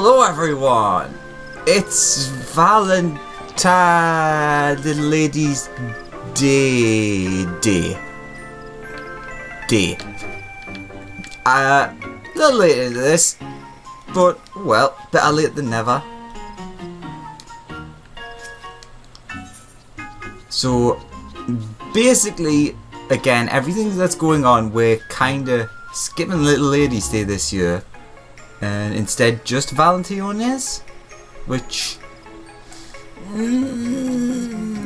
Hello everyone! It's Valentine the Lady's Day. A little late into this, but well, better late than never. So basically, again, everything that's going on, we're kinda skipping Little Lady's Day this year. And instead just Valentione's, which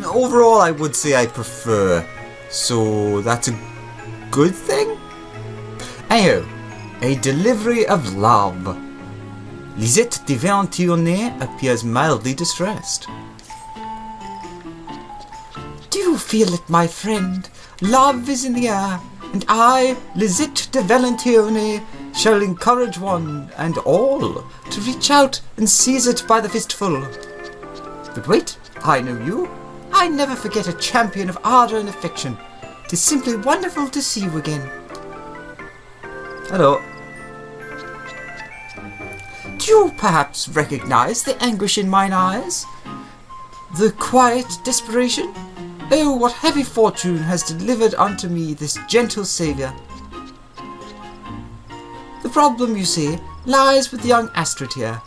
overall I would say I prefer, so that's a good thing. Anyhow, a delivery of love. Lisette de Valentione appears mildly distressed. Do you feel it, my friend? Love is in the air, and I, Lisette de Valentione, shall encourage one and all to reach out and seize it by the fistful. But wait, I know you. I never forget a champion of ardour and affection. 'Tis simply wonderful to see you again. Hello. Do you perhaps recognize the anguish in mine eyes? The quiet desperation? Oh, what heavy fortune has delivered unto me this gentle saviour. The problem, you see, lies with young Astrid here.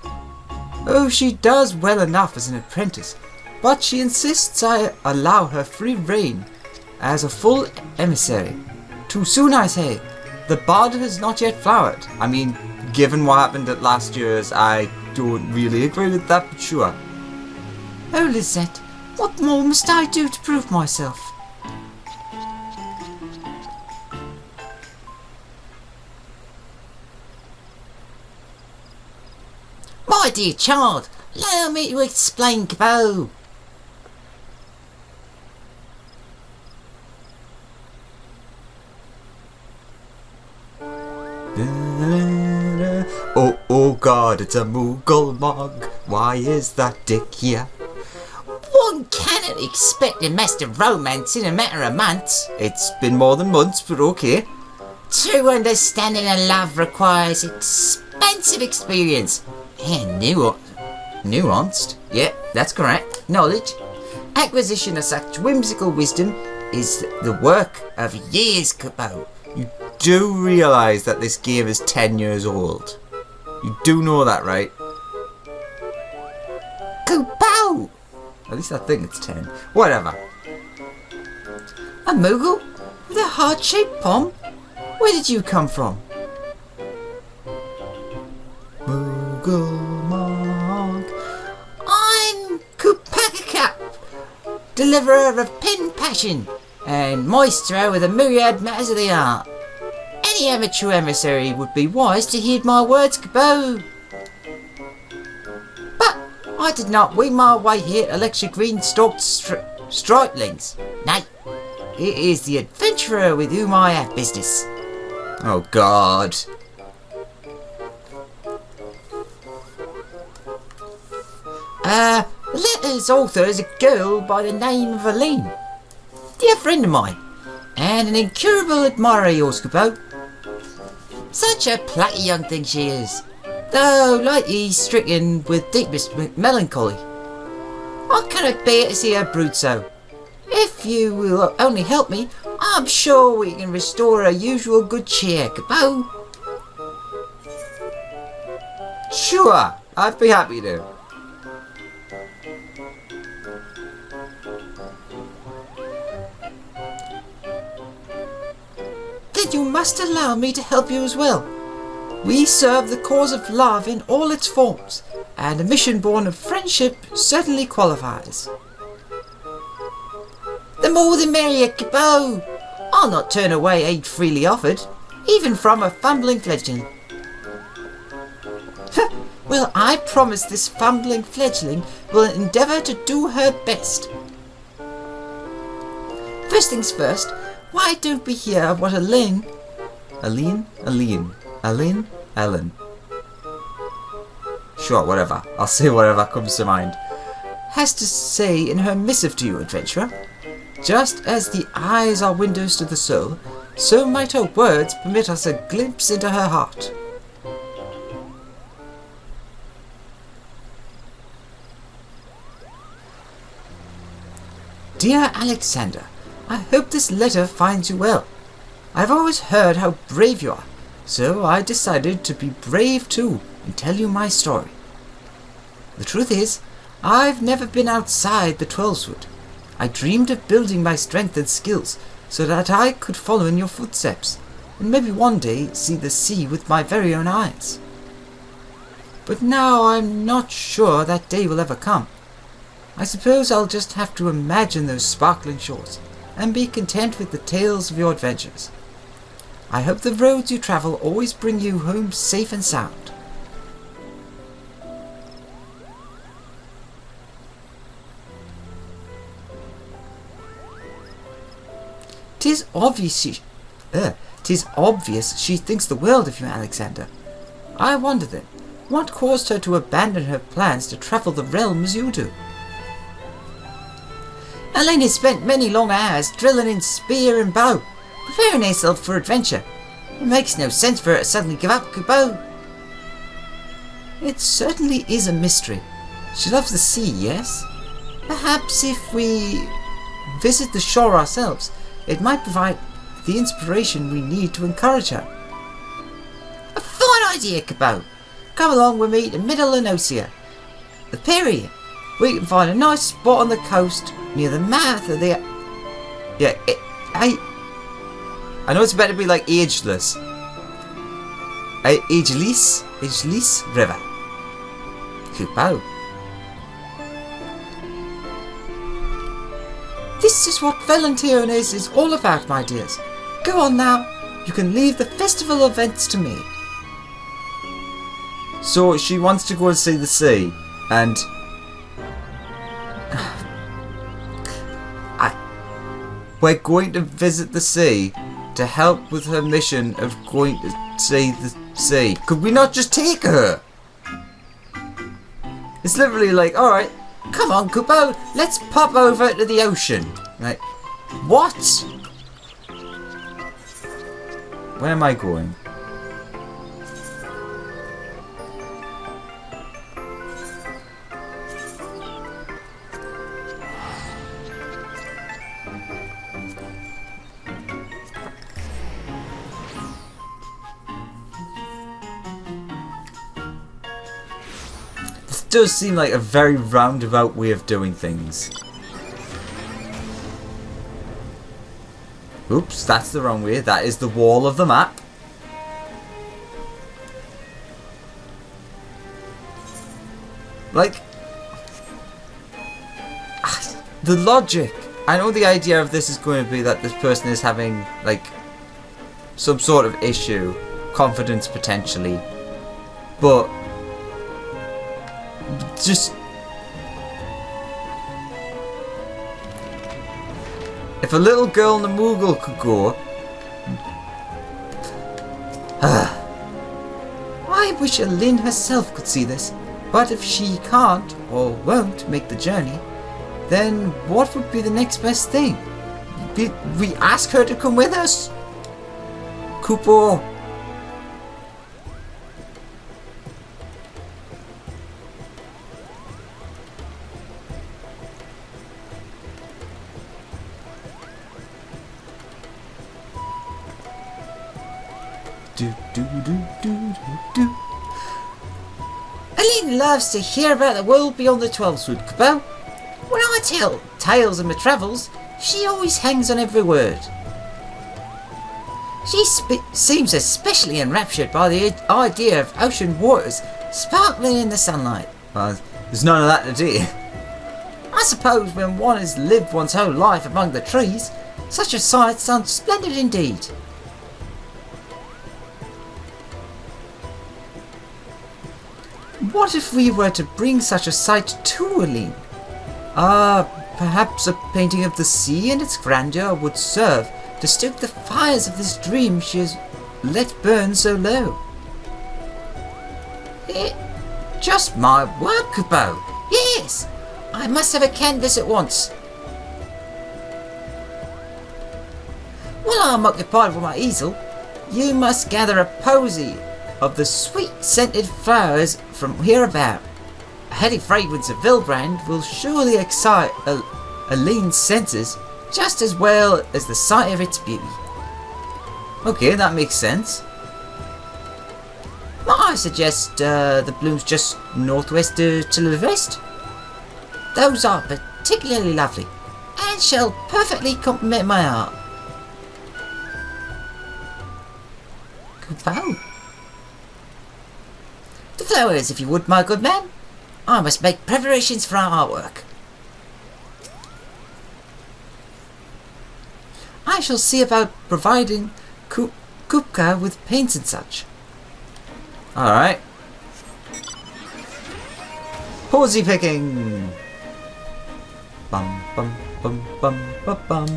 Oh, she does well enough as an apprentice, but she insists I allow her free rein as a full emissary. Too soon, I say. The bud has not yet flowered. I mean, given what happened at last year's, I don't really agree with that, but sure. Oh, Lisette, what more must I do to prove myself? My dear child, allow me to explain, Co. Oh God, it's a Moogle mug. Why is that Dick here? One cannot expect a master romance in a matter of months. It's been more than months, but okay. True understanding of love requires expensive experience. And nuanced, yeah, that's correct, knowledge. Acquisition of such whimsical wisdom is the work of years, Co. You do realise that this game is 10 years old. You do know that, right? Co. At least I think it's 10. Whatever. A Moogle? With a heart-shaped palm? Where did you come from? I'm Kupakakap, deliverer of pen passion, and maestro with a myriad matters of the art. Any amateur emissary would be wise to heed my words, Co. But I did not wing my way here to lecture green-stalked striplings. Nay, it is the adventurer with whom I have business. Oh God. The letter's author is a girl by the name of Aline. Dear friend of mine, and an incurable admirer of yours, Co. Such a plucky young thing she is, though lately stricken with deepest melancholy. I cannot bear to see her brood so. If you will only help me, I'm sure we can restore her usual good cheer, Co. Sure, I'd be happy to. Then you must allow me to help you as well. We serve the cause of love in all its forms, and a mission born of friendship certainly qualifies. The more the merrier, Co. I'll not turn away aid freely offered, even from a fumbling fledgling. Well, I promise this fumbling fledgling will endeavour to do her best. First things first, why don't we hear what Ellen, sure, whatever, I'll say whatever comes to mind, has to say in her missive to you, adventurer. Just as the eyes are windows to the soul, so might her words permit us a glimpse into her heart. Dear Alexander, I hope this letter finds you well. I've always heard how brave you are, so I decided to be brave too and tell you my story. The truth is, I've never been outside the 12-wood. I dreamed of building my strength and skills so that I could follow in your footsteps, and maybe one day see the sea with my very own eyes. But now I'm not sure that day will ever come. I suppose I'll just have to imagine those sparkling shores, and be content with the tales of your adventures. I hope the roads you travel always bring you home safe and sound. Tis obvious she thinks the world of you, Alexander. I wonder then, what caused her to abandon her plans to travel the realm as you do? Elaine has spent many long hours drilling in spear and bow, preparing herself for adventure. It makes no sense for her to suddenly give up, Kupo. It certainly is a mystery. She loves the sea, yes? Perhaps if we visit the shore ourselves, it might provide the inspiration we need to encourage her. A fine idea, Kupo. Come along with me to Middle Enosia, the period. We can find a nice spot on the coast near the mouth of the... I know it's better to be like ageless. Ageless River. Kupo. This is what Valentione is all about, my dears. Go on now. You can leave the festival events to me. So she wants to go and see the sea, and we're going to visit the sea to help with her mission of going to see the sea. Could we not just take her? It's literally like, alright, come on, Kupo, let's pop over to the ocean. Like, what? Where am I going? This does seem like a very roundabout way of doing things. Oops, that's the wrong way. That is the wall of the map. Like, the logic. I know the idea of this is going to be that this person is having, like, some sort of issue. Confidence, potentially. But just... if a little girl in the Moogle could go... I wish Lynn herself could see this. But if she can't, or won't, make the journey, then what would be the next best thing? We ask her to come with us? Kupo. Aline loves to hear about the world beyond the 12-wood, Kupo. When I tell tales of my travels, she always hangs on every word. She seems especially enraptured by the idea of ocean waters sparkling in the sunlight. There's none of that today. I suppose when one has lived one's whole life among the trees, such a sight sounds splendid indeed. What if we were to bring such a sight to Aline? Perhaps a painting of the sea and its grandeur would serve to stoke the fires of this dream she has let burn so low. Just my word, Kupo. Yes, I must have a canvas at once. While I'm occupied with my easel, you must gather a posy of the sweet-scented flowers from hereabout. A heady fragrance of Vilbrand will surely excite Aline's senses just as well as the sight of its beauty. Okay, that makes sense. Might I suggest the blooms just northwest to the west? Those are particularly lovely and shall perfectly complement my art. Goodbye. The flowers, if you would, my good man. I must make preparations for our artwork. I shall see about providing Kupka with paints and such. Alright. Posy picking! Bum bum bum bum bum bum.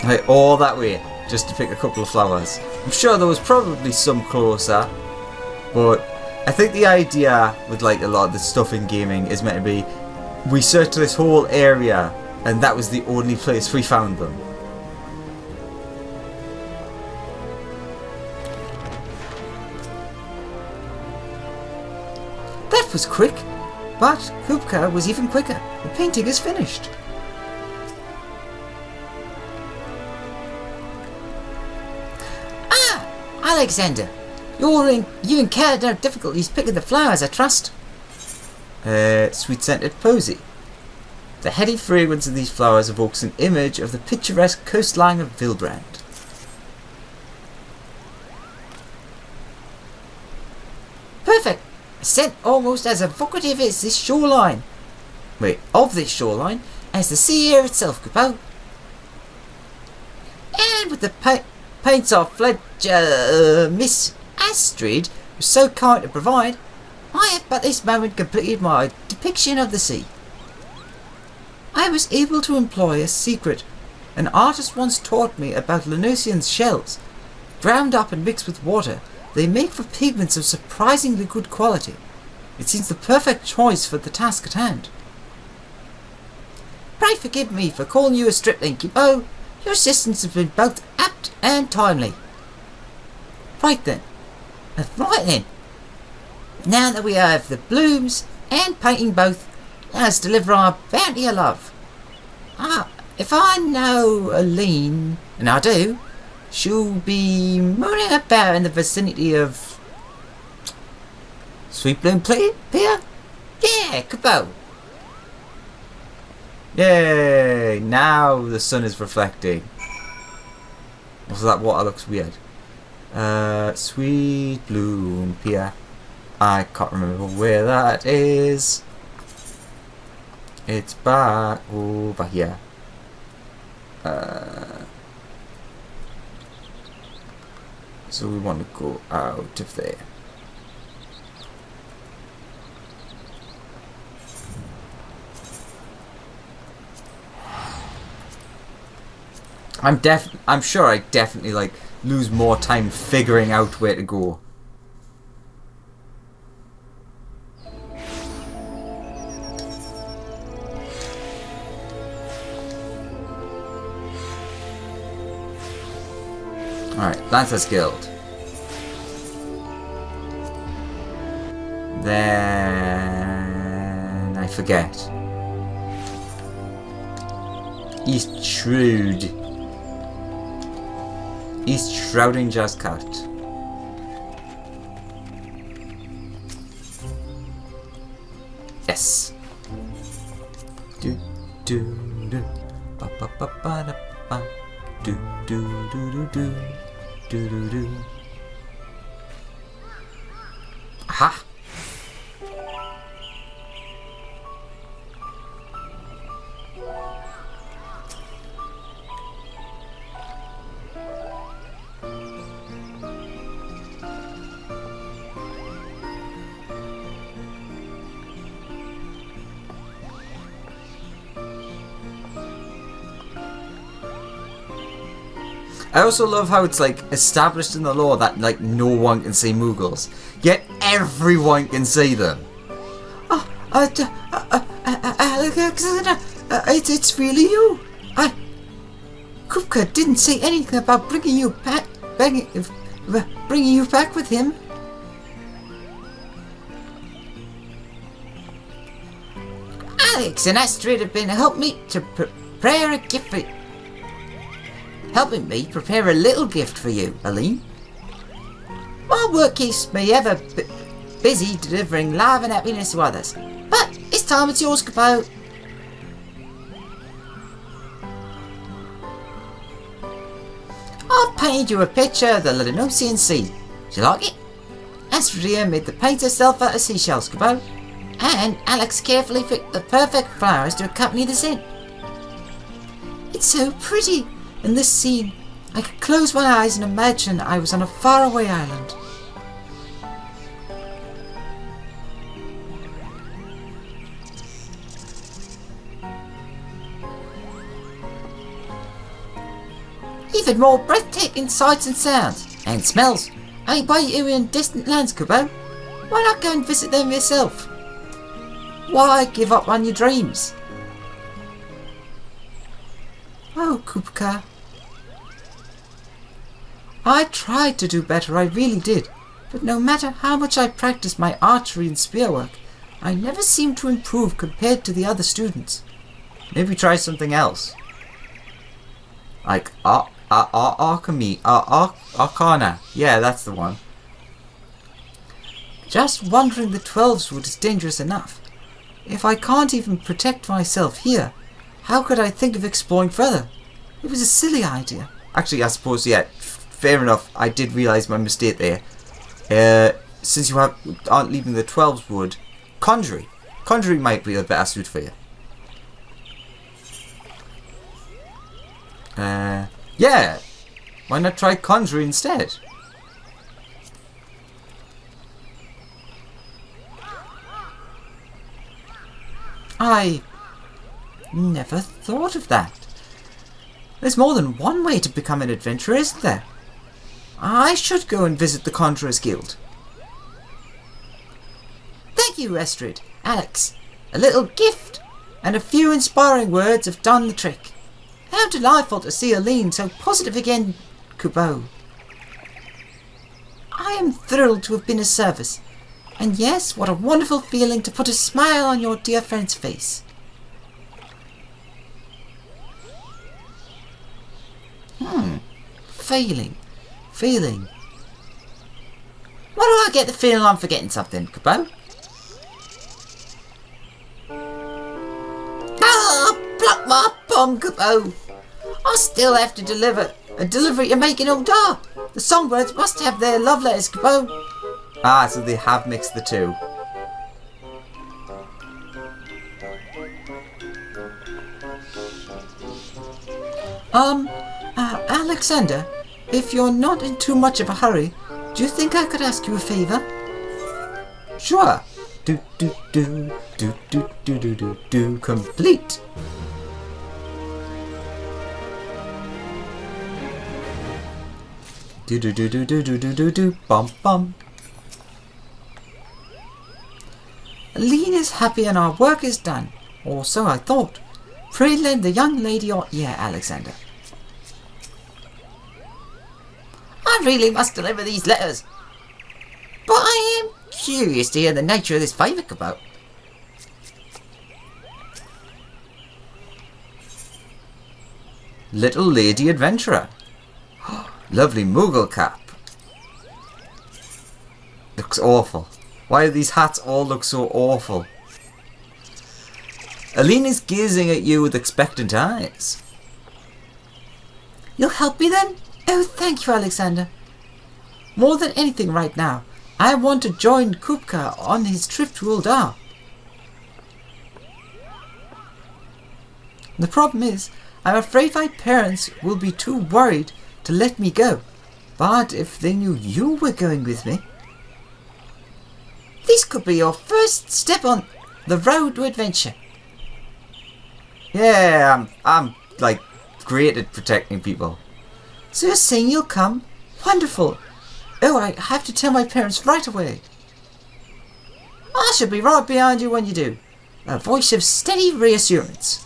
Right, all that way, just to pick a couple of flowers. I'm sure there was probably some closer, but I think the idea with like a lot of the stuff in gaming is meant to be, we searched this whole area and that was the only place we found them. That was quick, but Kupka was even quicker. The painting is finished. Alexander, you encountered no difficulties picking the flowers, I trust. Sweet-scented posy. The heady fragrance of these flowers evokes an image of the picturesque coastline of Vilbrand. Perfect! A scent almost as evocative as this shoreline. Wait, of this shoreline, as the sea air itself, Kupo. And with the paints our Fledger Miss Astrid was so kind to provide, I have but this moment completed my depiction of the sea. I was able to employ a secret an artist once taught me about Linosian's shells. Ground up and mixed with water, they make for pigments of surprisingly good quality. It seems the perfect choice for the task at hand. Pray forgive me for calling you a stripling, Kupo. Your assistance has been both apt and timely. Right then. Now that we have the blooms and painting both, let us deliver our bounty of love. If I know Aline, and I do, she'll be mooning about in the vicinity of Sweet Bloom Pier? Yeah, Kupo. Yay! Now the sun is reflecting. Was that water looks weird? Sweet Bloom Pier. I can't remember where that is. It's back over here. So we want to go out of there. I'm sure I definitely like lose more time figuring out where to go. Alright, Lancer's Guild. Then I forget. East Shrewd. East Shrouding Just Cut. Yes. Do do do. Ba ba ba ba da ba. Do do do do do. Do do do. Aha. I also love how it's like established in the law that like no one can see Muggles, yet everyone can see them. Alexander, it's really you. Kupka didn't say anything about bringing you back with him. Alex and Astrid have been helping me to prepare a gift for you. Helping me prepare a little gift for you, Aline. My work keeps me ever busy delivering love and happiness to others. But this time it's yours, Capo. I've painted you a picture of the Lenosian Sea. Do you like it? Astrid made the paint herself out of seashells, Capo. And Alex carefully picked the perfect flowers to accompany the scent. It's so pretty. In this scene, I could close my eyes and imagine I was on a faraway island. Even more breathtaking sights and sounds and smells await you in distant lands, Kubo. Why not go and visit them yourself? Why give up on your dreams? Oh, Kupka. I tried to do better, I really did. But no matter how much I practiced my archery and spearwork, I never seemed to improve compared to the other students. Maybe try something else. Like alchemy, arcana. Yeah, that's the one. Just wandering the 12s is dangerous enough. If I can't even protect myself here, how could I think of exploring further? It was a silly idea. Actually, I suppose, yeah, fair enough. I did realise my mistake there. Since you aren't leaving the 12s wood, conjuring. Conjuring might be a better suit for you. Yeah. Why not try conjuring instead? I never thought of that. There's more than one way to become an adventurer, isn't there? I should go and visit the Conjurers Guild. Thank you, Astrid. Alex, a little gift and a few inspiring words have done the trick. How delightful to see Aline so positive again, Kubo. I am thrilled to have been of service. And yes, what a wonderful feeling to put a smile on your dear friend's face. Feeling. Why do I get the feeling I'm forgetting something, Kubo? Pluck my bomb, Kubo. I still have to deliver a delivery to make an order. The songbirds must have their love letters, Kubo. Ah, so they have mixed the two. Alexander, if you're not in too much of a hurry, do you think I could ask you a favor? Sure. Complete. Bum. Aline is happy and our work is done, or so I thought. Pray lend the young lady your ear, Alexander. I really must deliver these letters, but I am curious to hear the nature of this favour, Kubo. Little lady adventurer. Lovely Moogle cap. Looks awful. Why do these hats all look so awful? Aline is gazing at you with expectant eyes. You'll help me then? Oh, thank you, Alexander. More than anything right now, I want to join Kupka on his trip to Uldar. The problem is, I'm afraid my parents will be too worried to let me go. But if they knew you were going with me... This could be your first step on the road to adventure. Yeah, I'm like great at protecting people. So you're saying you'll come? Wonderful. Oh, I have to tell my parents right away. I shall be right behind you when you do. A voice of steady reassurance.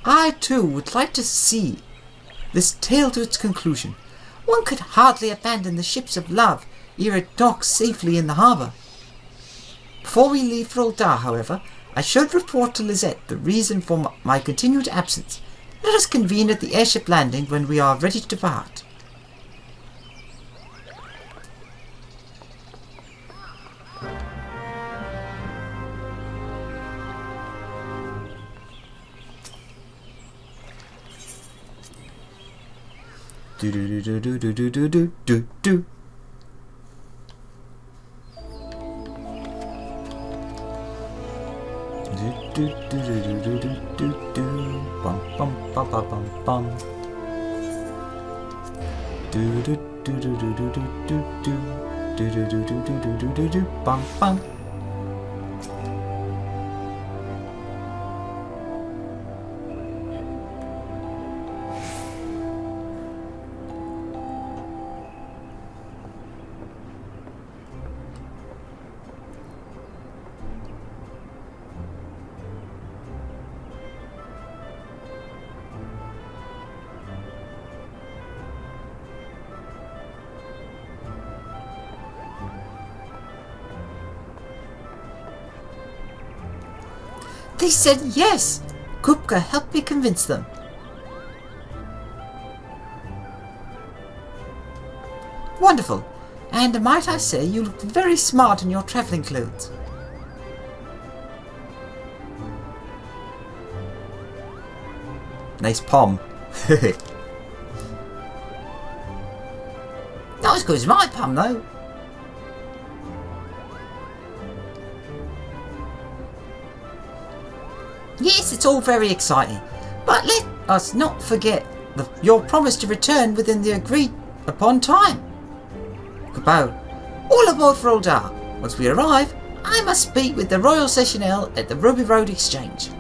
I too would like to see this tale to its conclusion. One could hardly abandon the ships of love ere it docks safely in the harbour. Before we leave for Uldar, however, I should report to Lizette the reason for my continued absence. Let us convene at the airship landing when we are ready to depart. Do do do do do do do do do do. Do do do do do do do do. Bum bum bum bum bum bum. Do do do do do do do do do. Do do do do do do do do do. Bum bum. They said yes! Kupka helped me convince them. Wonderful. And might I say, you look very smart in your travelling clothes. Nice palm. Not as good as my palm, though. Yes, it's all very exciting, but let us not forget your promise to return within the agreed upon time. Goodbye. All aboard for Uldar. Once we arrive, I must speak with the Royal Sessionel at the Ruby Road Exchange.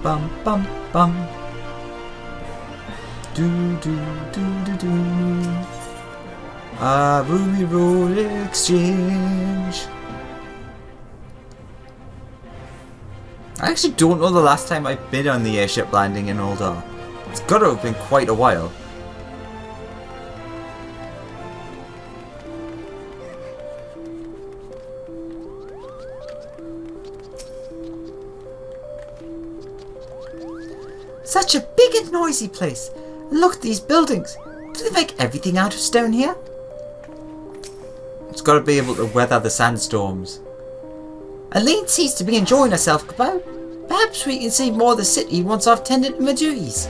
Bum bum bum. Do do do do do. Ruby Road Exchange. I actually don't know the last time I've been on the airship landing in Uldar. It's gotta have been quite a while. Such a big and noisy place. Look at these buildings. Do they make everything out of stone here? It's gotta be able to weather the sandstorms. Aline seems to be enjoying herself, Capo. Perhaps we can see more of the city once I've tended to my duties.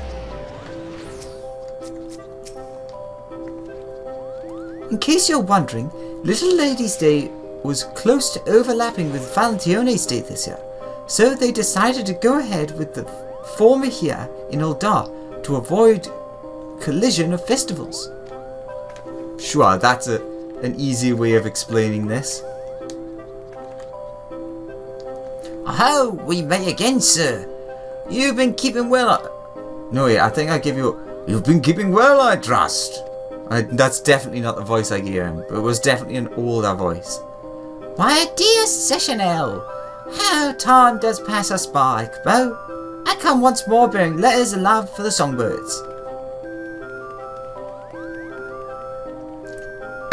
In case you're wondering, Little Lady's Day was close to overlapping with Valentione's Day this year, so they decided to go ahead with the former here in Uldar to avoid collision of festivals. Sure, that's an easy way of explaining this. Oh, we may again, sir. You've been keeping well. No, yeah, I think I give you. You've been keeping well, I trust. That's definitely not the voice I hear him, but it was definitely an older voice. My dear Sessionel, how time does pass us by, Capo. I come once more bearing letters of love for the songbirds.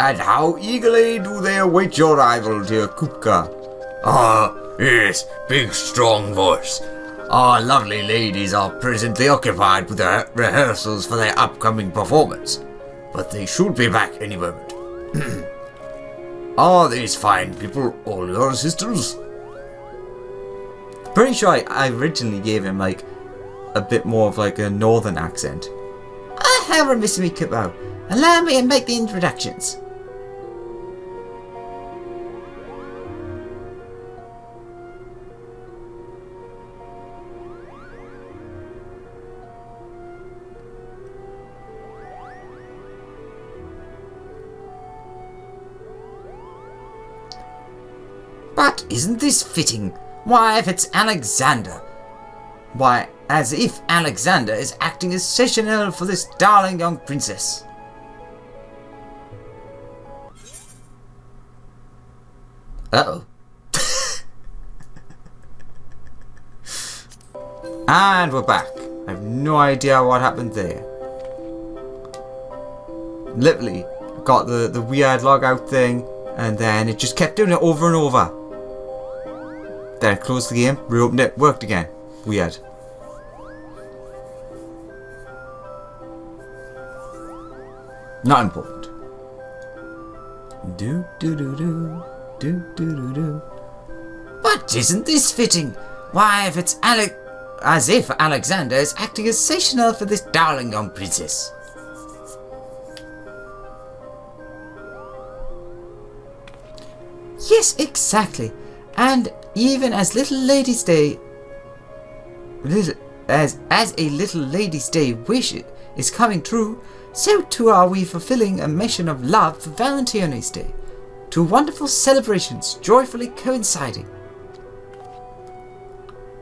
And how eagerly do they await your arrival, dear Kupka? Ah, yes, big strong voice. Our lovely ladies are presently occupied with their rehearsals for their upcoming performance, but they should be back any moment. Are these fine people all your sisters? Pretty sure I originally gave him like a bit more of like a northern accent. How remiss of me, Capo. Allow me to make the introductions. But isn't this fitting? Why, if it's Alexander. Why, as if Alexander is acting as sentinel for this darling young princess. Uh-oh. And we're back. I have no idea what happened there. Literally, got the weird logout thing, and then it just kept doing it over and over. Then I closed the game, reopened it, worked again. Weird. Not important. Do do do do do do do do. But isn't this fitting? Why, if it's as if Alexander is acting as sentinel for this darling young princess. Yes, exactly. And even as little lady's day, as a little lady's day wish is coming true, so too are we fulfilling a mission of love for Valentine's Day. Two wonderful celebrations joyfully coinciding.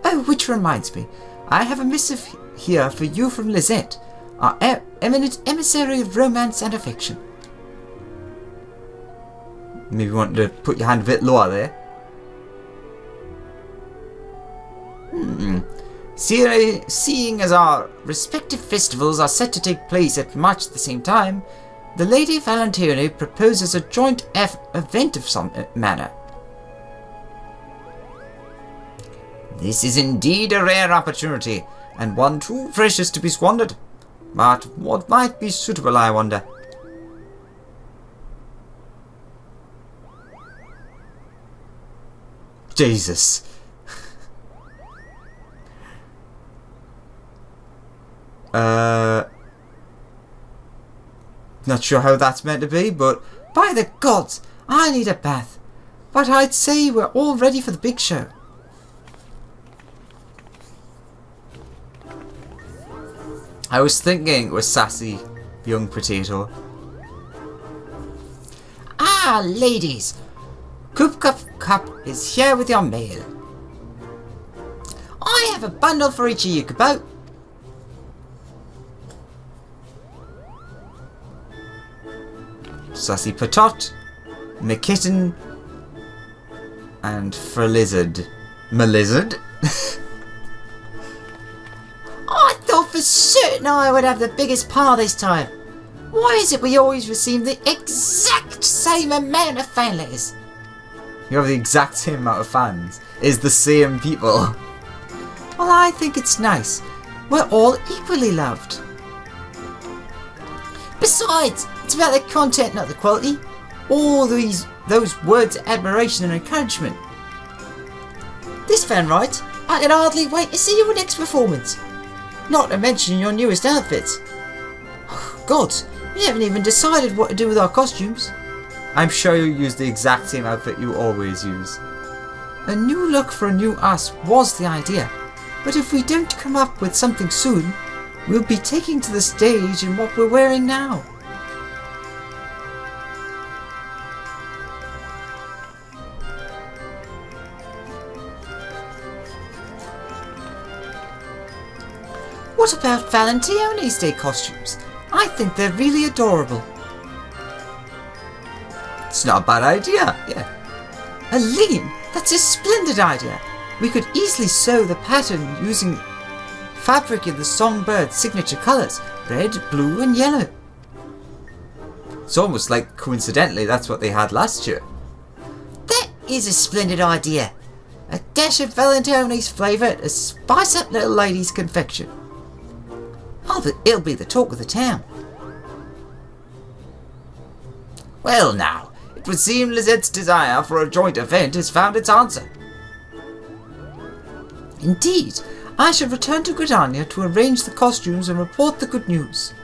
Oh, which reminds me, I have a missive here for you from Lizette, our eminent emissary of romance and affection. Maybe you want to put your hand a bit lower there. Seeing as our respective festivals are set to take place at much the same time, the Lady Valentione proposes a joint event of some manner. This is indeed a rare opportunity, and one too precious to be squandered. But what might be suitable, I wonder? Jesus. Not sure how that's meant to be, but By the gods, I need a bath. But I'd say we're all ready for the big show. I was thinking it was sassy young potato. Ah, ladies, Coop Cup is here with your mail. I have a bundle for each of you, Capo. Sassy Patot, McKitten, and for Lizard. Melizard? I thought for certain I would have the biggest par this time. Why is it we always receive the exact same amount of fan letters? You have the exact same amount of fans. It's the same people. Well, I think it's nice. We're all equally loved. Besides, it's about the content, not the quality. All those words of admiration and encouragement. This fan writes, I can hardly wait to see your next performance. Not to mention your newest outfits. Oh, gods, we haven't even decided what to do with our costumes. I'm sure you use the exact same outfit you always use. A new look for a new us was the idea. But if we don't come up with something soon, we'll be taking to the stage in what we're wearing now. What about Valentine's Day costumes? I think they're really adorable. It's not a bad idea, yeah. Aline, that's a splendid idea. We could easily sew the pattern using fabric in the Songbird's signature colours, red, blue and yellow. It's almost like coincidentally that's what they had last year. That is a splendid idea. A dash of Valentine's flavour to spice up little lady's confection. Oh, but it'll be the talk of the town. Well now, it would seem Lizette's desire for a joint event has found its answer. Indeed, I shall return to Gridania to arrange the costumes and report the good news.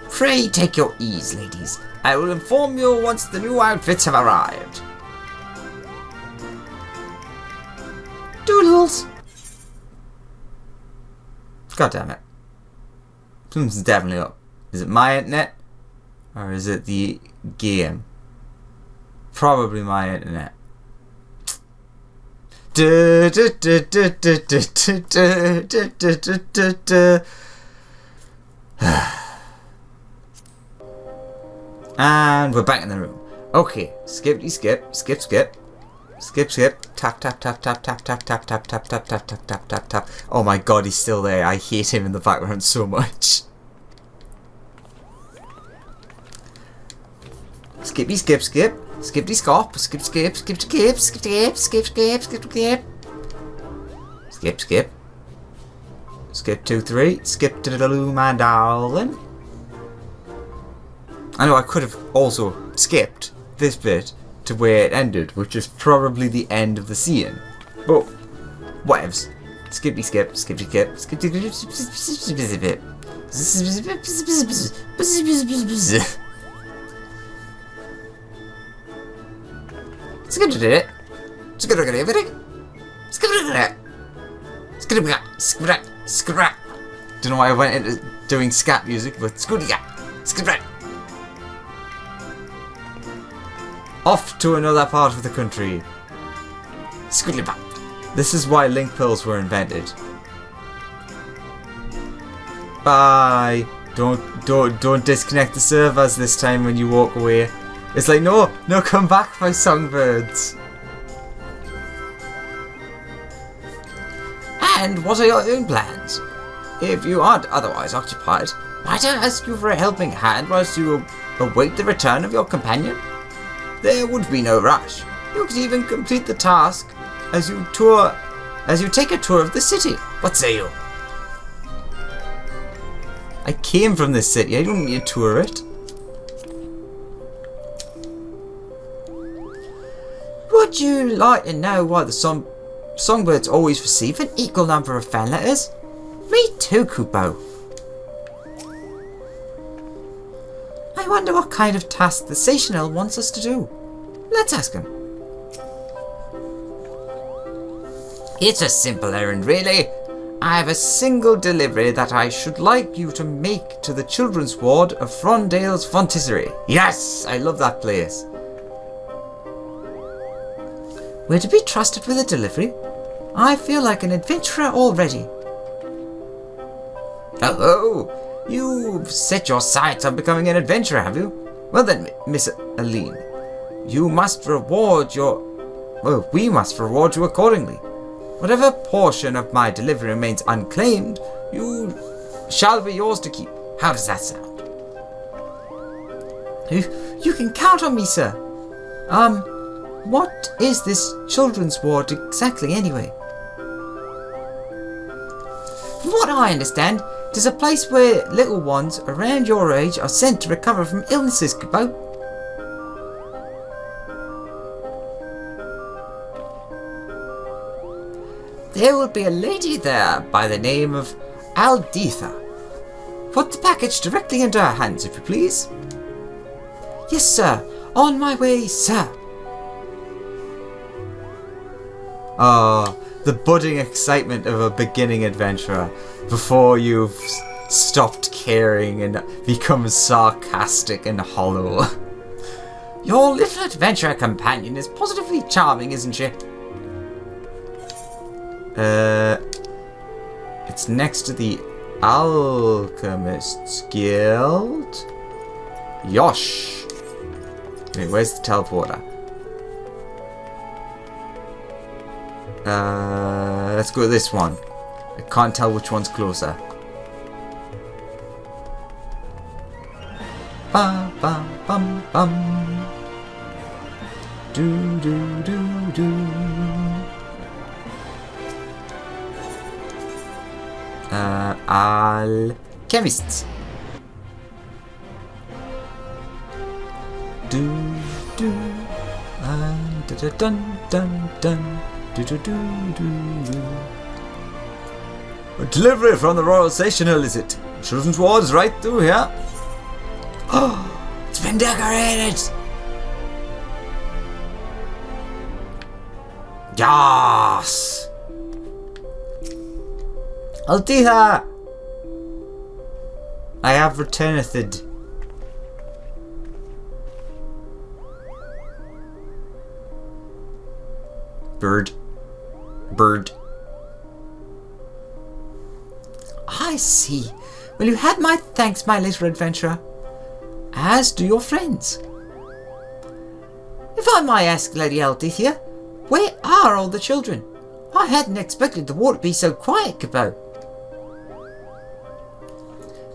Pray take your ease, ladies. I will inform you once the new outfits have arrived. Doodles! God damn it. Something's definitely up. Is it my internet? Or is it the game? Probably my internet. And we're back in the room. Okay, skip, skip, skip, skip. Skip, skip. Tap, tap, tap, tap, tap, tap, tap, tap, tap, tap, tap, tap, tap, tap, tap. Oh my god, he's still there. I hate him in the background so much. Skippy, skip, skip. Skippy, skop. Skip, skip, skip, skip, skip, skip, skip, skip, skip, skip. Skip, skip. Skip 2, 3. Skip to the loo, my darling. I know I could have also skipped this bit to where it ended, which is probably the end of the scene. But whatevs. Skippy skip, skippy skip, skip skip skip. Skip did it. Skip did it. Skip did it. Skip it. Skip it. Skip it. Don't know why I went into doing scat music, but skip it. Skip it. Off to another part of the country. This is why link pills were invented. Bye. Don't disconnect the servers this time when you walk away. It's like, no, come back, my songbirds. And what are your own plans? If you aren't otherwise occupied, might I ask you for a helping hand whilst you await the return of your companion? There would be no rush. You could even complete the task as you take a tour of the city. What say you? I came from this city. I don't need to tour it. Would you like to know why the songbirds always receive an equal number of fan letters? Me too, Kupo. I wonder what kind of task the Seychelles wants us to do. Let's ask him. It's a simple errand, really. I have a single delivery that I should like you to make to the children's ward of Frondale's Fantasy. Yes, I love that place. We're to be trusted with a delivery? I feel like an adventurer already. Oh, you've set your sights on becoming an adventurer, have you? Well then, Miss Aline, we must reward you accordingly. Whatever portion of my delivery remains unclaimed, you shall be yours to keep. How does that sound? You can count on me, sir. What is this children's ward exactly, anyway? From what I understand, it is a place where little ones around your age are sent to recover from illnesses, Kupo. There will be a lady there by the name of Alditha. Put the package directly into her hands, if you please. Yes, sir. On my way, sir. Ah, the budding excitement of a beginning adventurer before you've stopped caring and become sarcastic and hollow. Your little adventurer companion is positively charming, isn't she? It's next to the Alchemist's Guild. Yosh. Wait, where's the teleporter? Let's go to this one. I can't tell which one's closer. Bum bum bum bum. Do do do do. Alchemists. Do do. Dun dun dun dun. Do do do do do. A delivery from the Royal Seychelles, is it? Children's ward is right through here. Oh, it's been decorated. Yes. Altija! I have returned. Bird. Bird. I see. Well, you had my thanks, my little adventurer. As do your friends. If I might ask, Lady Aldithia, where are all the children? I hadn't expected the war to be so quiet, Cabot.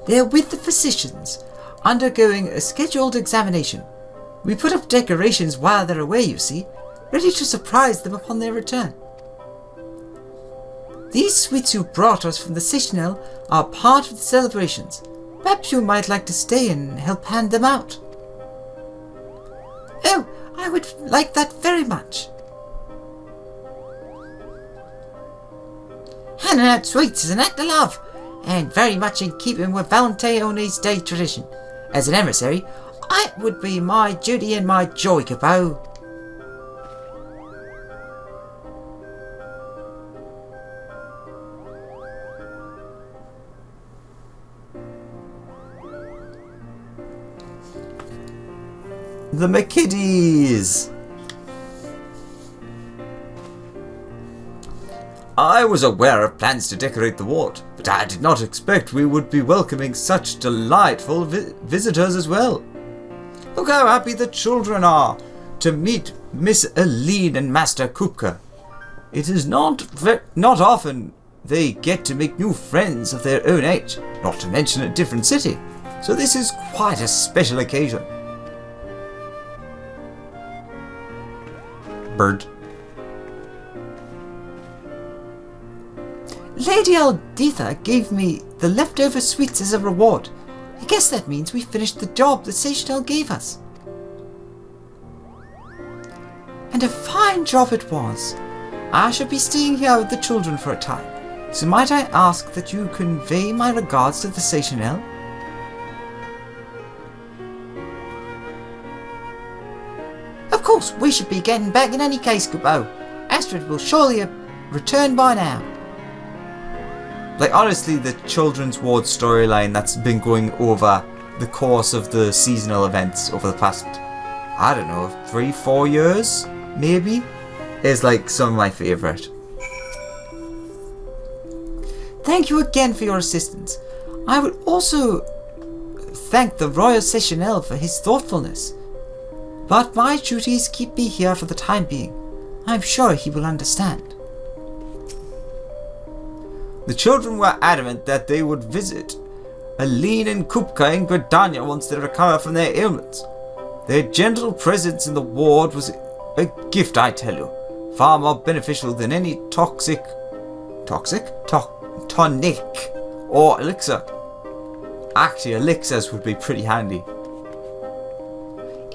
They're with the physicians, undergoing a scheduled examination. We put up decorations while they're away, you see, ready to surprise them upon their return. These sweets you brought us from the Citadel are part of the celebrations. Perhaps you might like to stay and help hand them out. Oh, I would like that very much. Handing out sweets is an act of love, and very much in keeping with Valentine's Day tradition. As an emissary, it would be my duty and my joy, Cabot. The McKiddies! I was aware of plans to decorate the ward, but I did not expect we would be welcoming such delightful visitors as well. Look how happy the children are to meet Miss Aline and Master Kupka. It is not often they get to make new friends of their own age, not to mention a different city, so this is quite a special occasion. Bird. Lady Alditha gave me the leftover sweets as a reward. I guess that means we finished the job the Citadel gave us. And a fine job it was. I shall be staying here with the children for a time, so might I ask that you convey my regards to the Citadel? Of course, we should be getting back in any case, Cabot. Astrid will surely return by now. Like, honestly, the Children's Ward storyline that's been going over the course of the seasonal events over the past, I don't know, 3-4 years, maybe, is like some of my favourite. Thank you again for your assistance. I would also thank the Royal Citadel for his thoughtfulness. But my duties keep me here for the time being. I'm sure he will understand. The children were adamant that they would visit Aline and Kupka in Gridania once they recover from their ailments. Their gentle presence in the ward was a gift, I tell you, far more beneficial than any tonic or elixir. Actually, elixirs would be pretty handy.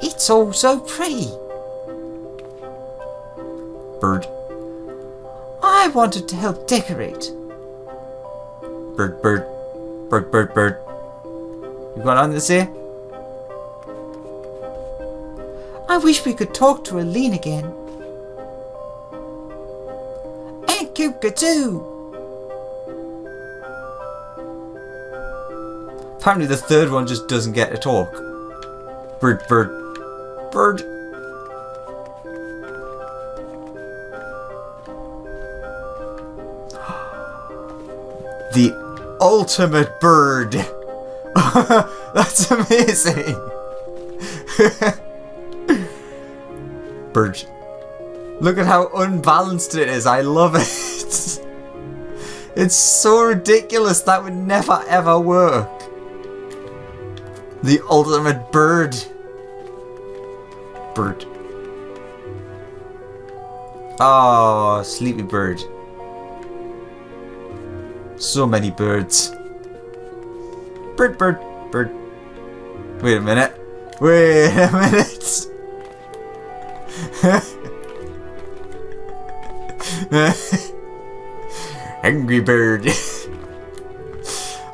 It's all so pretty. Bird. I wanted to help decorate. Bird, bird, bird, bird, bird. You got on to say? I wish we could talk to Aline again. And Kupka too. Apparently the third one just doesn't get to talk. Bird, bird, bird. The ultimate bird. That's amazing. Bird. Look at how unbalanced it is. I love it. It's so ridiculous. That would never ever work. The ultimate bird. Bird. Oh, sleepy bird. So many birds. Bird, bird, bird. Wait a minute. Wait a minute. Angry bird.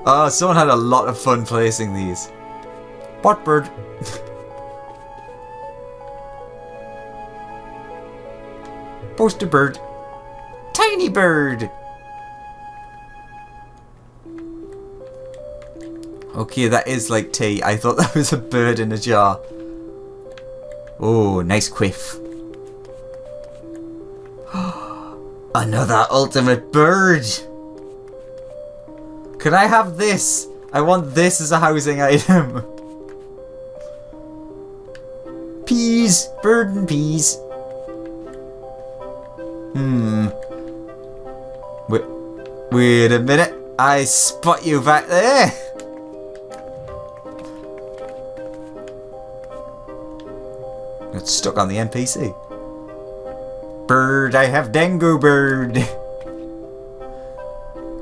Oh, someone had a lot of fun placing these. Bot bird. Poster bird. Tiny bird. Okay, that is like tea. I thought that was a bird in a jar. Oh, nice quiff. Another ultimate bird. Can I have this? I want this as a housing item. Peas. Bird and peas. Wait a minute. I spot you back there. Got stuck on the NPC. Bird, I have dango bird.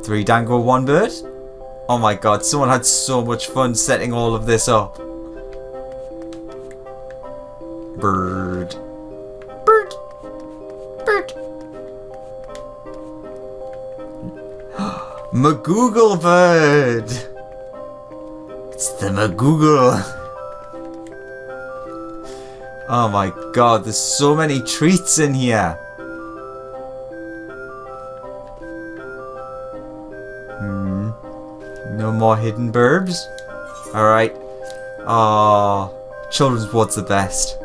3 dango, 1 bird? Oh my god, someone had so much fun setting all of this up. Bird. Bird. Bird. Magoogle bird. It's the Magoogle. Oh my god, there's so many treats in here. No more hidden burbs? Alright. Oh, children's ward's the best.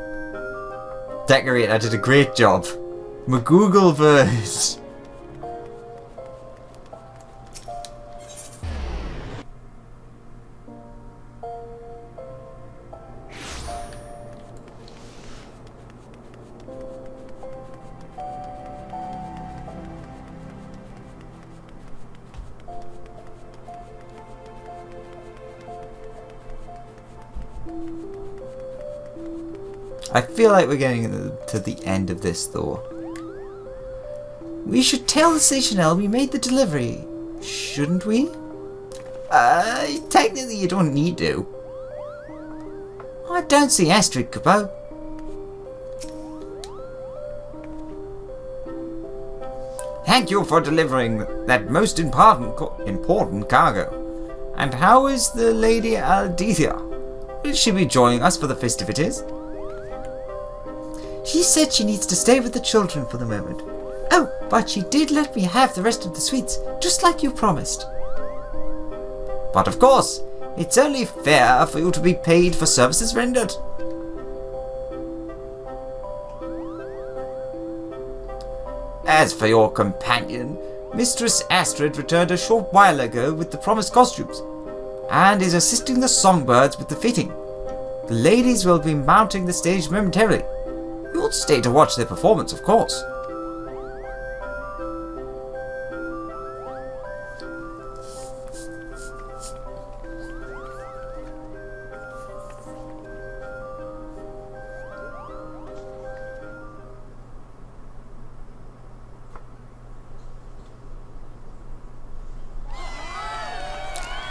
Decorate, I did a great job. Magoogle bird. I feel like we're getting to the end of this though. We should tell the station elf we made the delivery, shouldn't we? Technically you don't need to. I don't see Astrid, Kubo. Thank you for delivering that most important cargo. And how is the Lady Aldecia? Will she be joining us for the festivities? She said she needs to stay with the children for the moment. Oh, but she did let me have the rest of the sweets, just like you promised. But of course, it's only fair for you to be paid for services rendered. As for your companion, Mistress Astrid returned a short while ago with the promised costumes, and is assisting the songbirds with the fitting. The ladies will be mounting the stage momentarily. You'll stay to watch their performance, of course.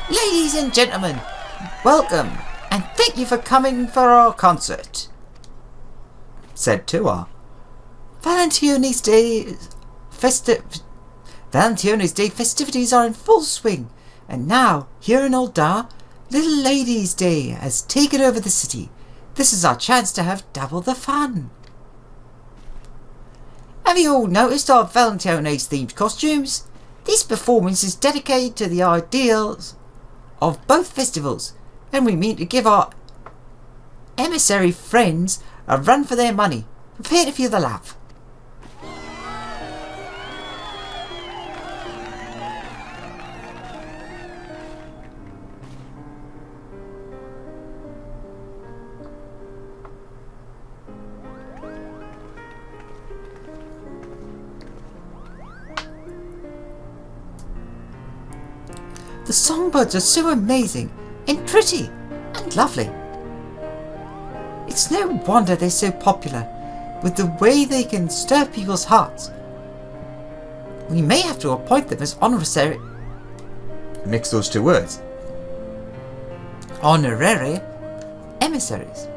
Ladies and gentlemen, welcome, and thank you for coming for our concert. Said to her. Valentione's Day festivities are in full swing, and now, here in Oldar, Little Ladies' Day has taken over the city. This is our chance to have double the fun. Have you all noticed our Valentione's themed costumes? This performance is dedicated to the ideals of both festivals, and we mean to give our emissary friends a run for their money. Prepare to feel the love. The songbirds are so amazing and pretty and lovely. It's no wonder they're so popular, with the way they can stir people's hearts. We may have to appoint them as honorary... Mix those two words. Honorary emissaries.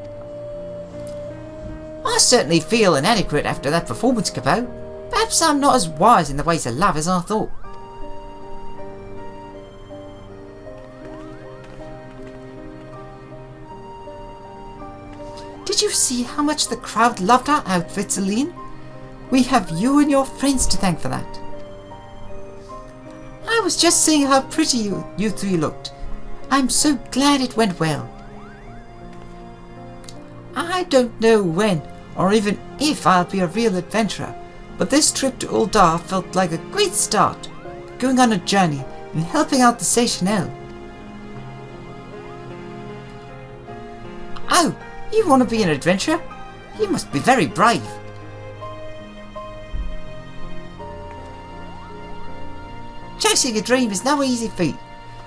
I certainly feel inadequate after that performance, Kubo. Perhaps I'm not as wise in the ways of love as I thought. Did you see how much the crowd loved our outfits, Aline? We have you and your friends to thank for that. I was just saying how pretty you three looked. I'm so glad it went well. I don't know when or even if I'll be a real adventurer, but this trip to Uldar felt like a great start, going on a journey and helping out the Seychelles. Oh, you want to be an adventurer? You must be very brave. Chasing a dream is no easy feat,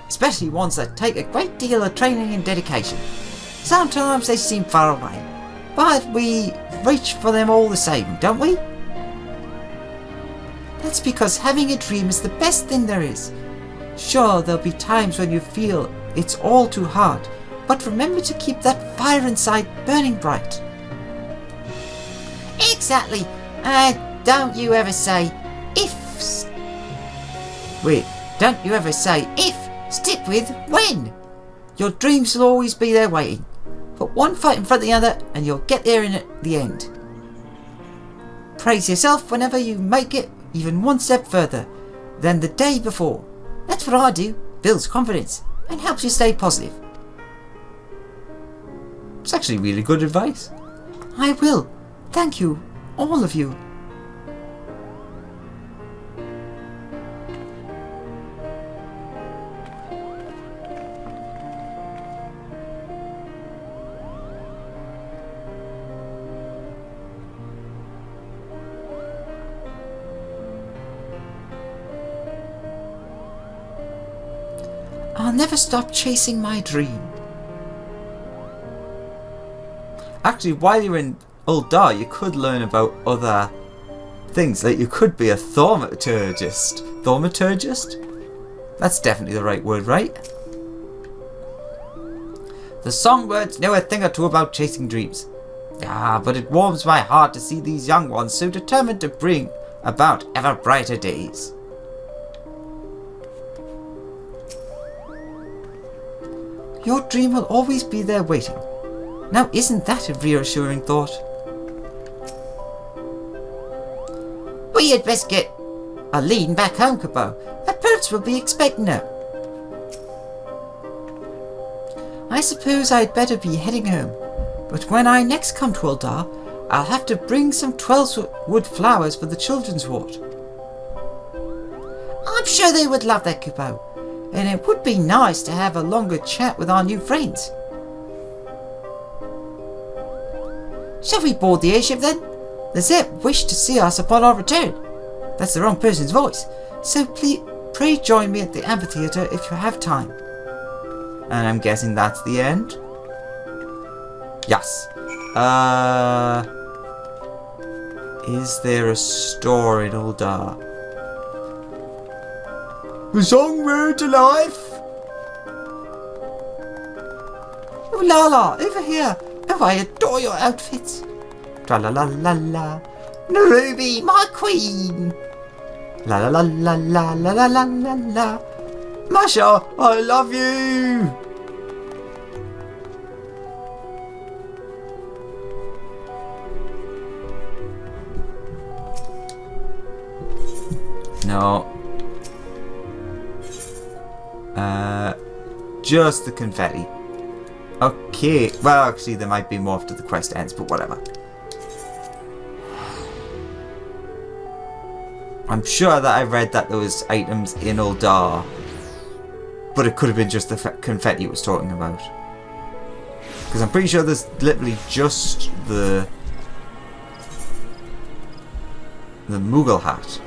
especially ones that take a great deal of training and dedication. Sometimes they seem far away, but we reach for them all the same, don't we? That's because having a dream is the best thing there is. Sure, there'll be times when you feel it's all too hard, but remember to keep that fire inside burning bright. Exactly. Don't you ever say ifs. Wait, don't you ever say if, stick with when. Your dreams will always be there waiting. Put one foot in front of the other and you'll get there in the end. Praise yourself whenever you make it even one step further than the day before. That's what I do. Builds confidence and helps you stay positive. It's actually really good advice. I will. Thank you, all of you. I'll never stop chasing my dream. Actually, while you're in Uldar, you could learn about other things. Like, you could be a thaumaturgist. Thaumaturgist? That's definitely the right word, right? The songbirds know a thing or two about chasing dreams. Ah, but it warms my heart to see these young ones so determined to bring about ever brighter days. Your dream will always be there waiting. Now isn't that a reassuring thought? We had best get Aline back home, Capo. Her parents will be expecting her. I suppose I'd better be heading home, but when I next come to Uldar, I'll have to bring some 12-wood flowers for the children's ward. I'm sure they would love that, Capo. And it would be nice to have a longer chat with our new friends. Shall we board the airship then? The Zep wish to see us upon our return. That's the wrong person's voice. So pray join me at the amphitheatre if you have time. And I'm guessing that's the end? Yes. Is there a store in Uldar? The songbirds alive! Oh, Lala, over here. Oh, I adore your outfits. Tra la la la la. Ruby, my queen. La la la la la la la la la la. Masha, I love you! No. Just the confetti. Okay, well actually there might be more after the quest ends, but whatever. I'm sure that I read that there was items in Uldar, but it could have been just the confetti it was talking about. Because I'm pretty sure there's literally just the Moogle hat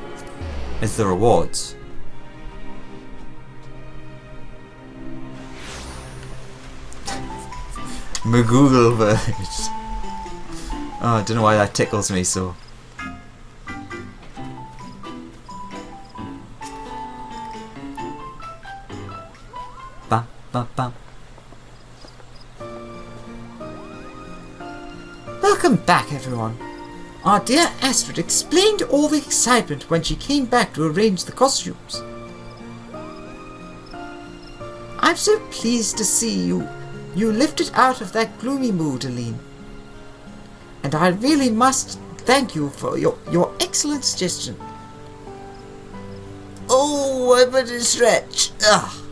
is the rewards. Magoogle verse. Oh, I don't know why that tickles me so. Ba ba ba. Welcome back, everyone. Our dear Astrid explained all the excitement when she came back to arrange the costumes. I'm so pleased to see you lifted out of that gloomy mood, Aline. And I really must thank you for your excellent suggestion. Oh, I'm at a stretch. Ugh.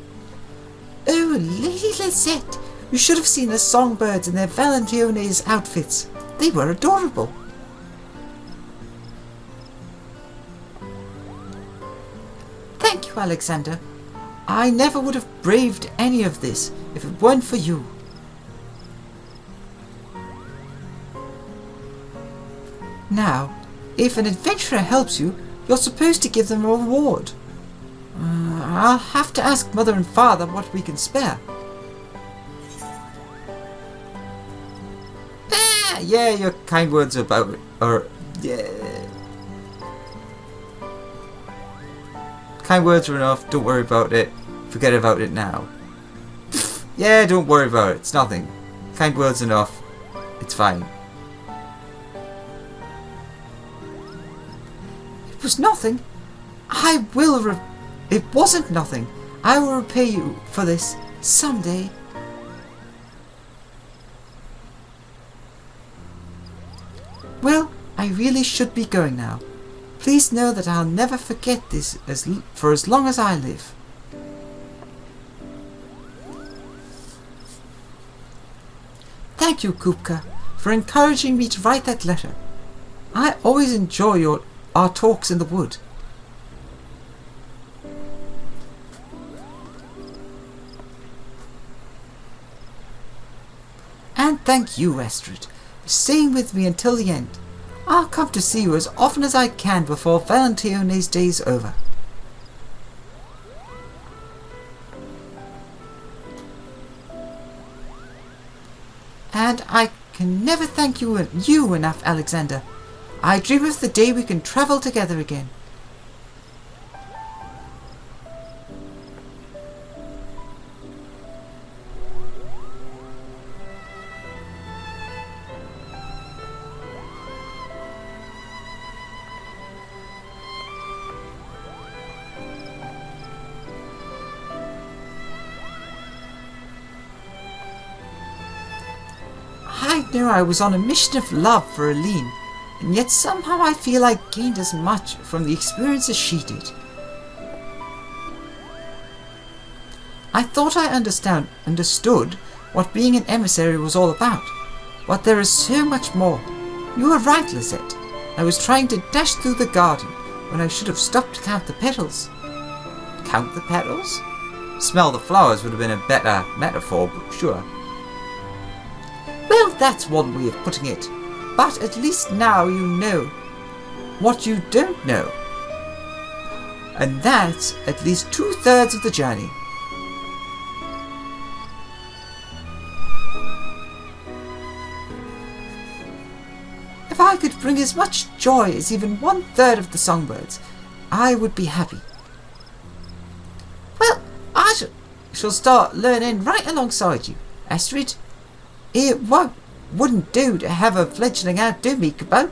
Oh, Lady Lisette, you should have seen the songbirds in their Valentione's outfits. They were adorable. Thank you, Alexander. I never would have braved any of this if it weren't for you. Now, if an adventurer helps you, you're supposed to give them a reward. I'll have to ask Mother and Father what we can spare. Yeah, your kind words about it, yeah. Kind words are enough, don't worry about it. Forget about it now. Yeah, don't worry about it, it's nothing. Kind words enough, it's fine. It was nothing. It wasn't nothing. I will repay you for this someday. Well, I really should be going now. Please know that I'll never forget this for as long as I live. Thank you, Kupka, for encouraging me to write that letter. I always enjoy our talks in the wood. And thank you, Astrid, for staying with me until the end. I'll come to see you as often as I can before Valentione's day's over. And I can never thank you enough, Alexander. I dream of the day we can travel together again. I knew I was on a mission of love for Aline, and yet somehow I feel I gained as much from the experience as she did. I thought I understood what being an emissary was all about, but there is so much more. You were right, Lisette. I was trying to dash through the garden when I should have stopped to count the petals. Count the petals? Smell the flowers would have been a better metaphor, but sure. Well, that's one way of putting it. But at least now you know what you don't know. And that's at least 2/3 of the journey. If I could bring as much joy as even 1/3 of the songbirds, I would be happy. Well, I shall start learning right alongside you, Astrid. It wouldn't do to have a fledgling outdo me, Kubo.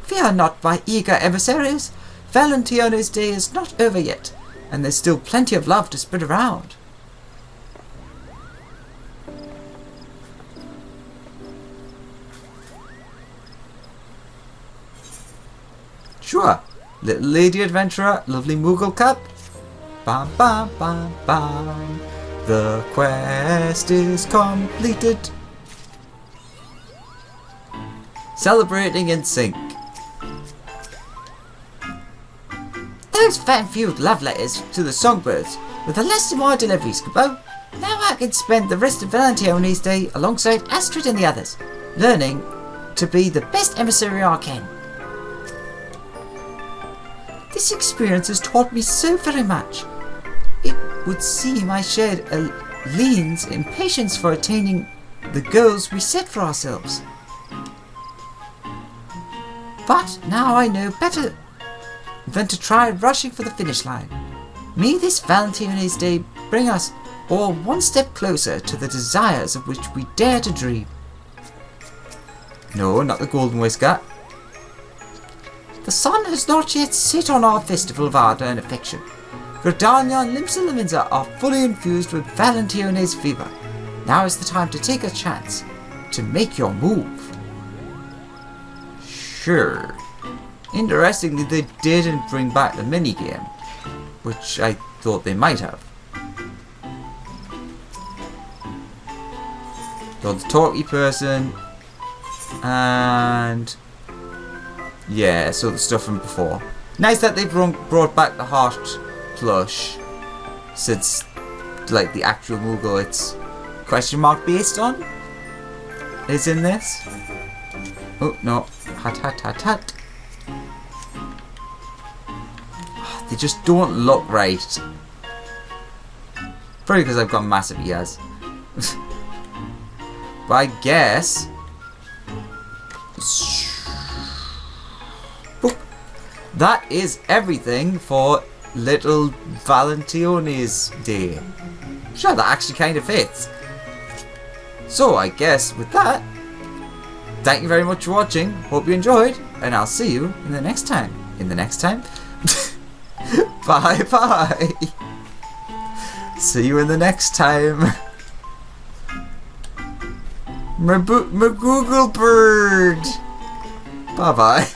Fear not, my eager emissaries. Valentione's day is not over yet, and there's still plenty of love to spread around. Sure, little lady adventurer, lovely Moogle cup. Bam, bam, bam, bam. The quest is completed. Celebrating in sync. Those fan-fueled love letters to the songbirds were the last of my deliveries, Kubo. Now I can spend the rest of Valentione's day alongside Astrid and the others, learning to be the best emissary I can. This experience has taught me so very much. It would seem I shared Aline's impatience for attaining the goals we set for ourselves. But now I know better than to try rushing for the finish line. May this Valentine's Day bring us all one step closer to the desires of which we dare to dream. No, not the golden waistcoat. The sun has not yet set on our festival of ardor and affection. Gridania and Limsa are fully infused with Valentione's fever. Now is the time to take a chance to make your move. Sure. Interestingly, they didn't bring back the minigame. which I thought they might have. Got the talky person, and yeah, so the stuff from before. Nice that they've brought back the heart plush, since like the actual Moogle it's question mark based on is in this. Oh no, hat hat hat hat. They just don't look right. Probably because I've got massive ears. But I guess that is everything for little Valentione's day. Sure, that actually kind of fits. So I guess with that, thank you very much for watching. Hope you enjoyed, and I'll see you in the next time. In the next time? Bye bye. See you in the next time. My Google bird. Bye bye.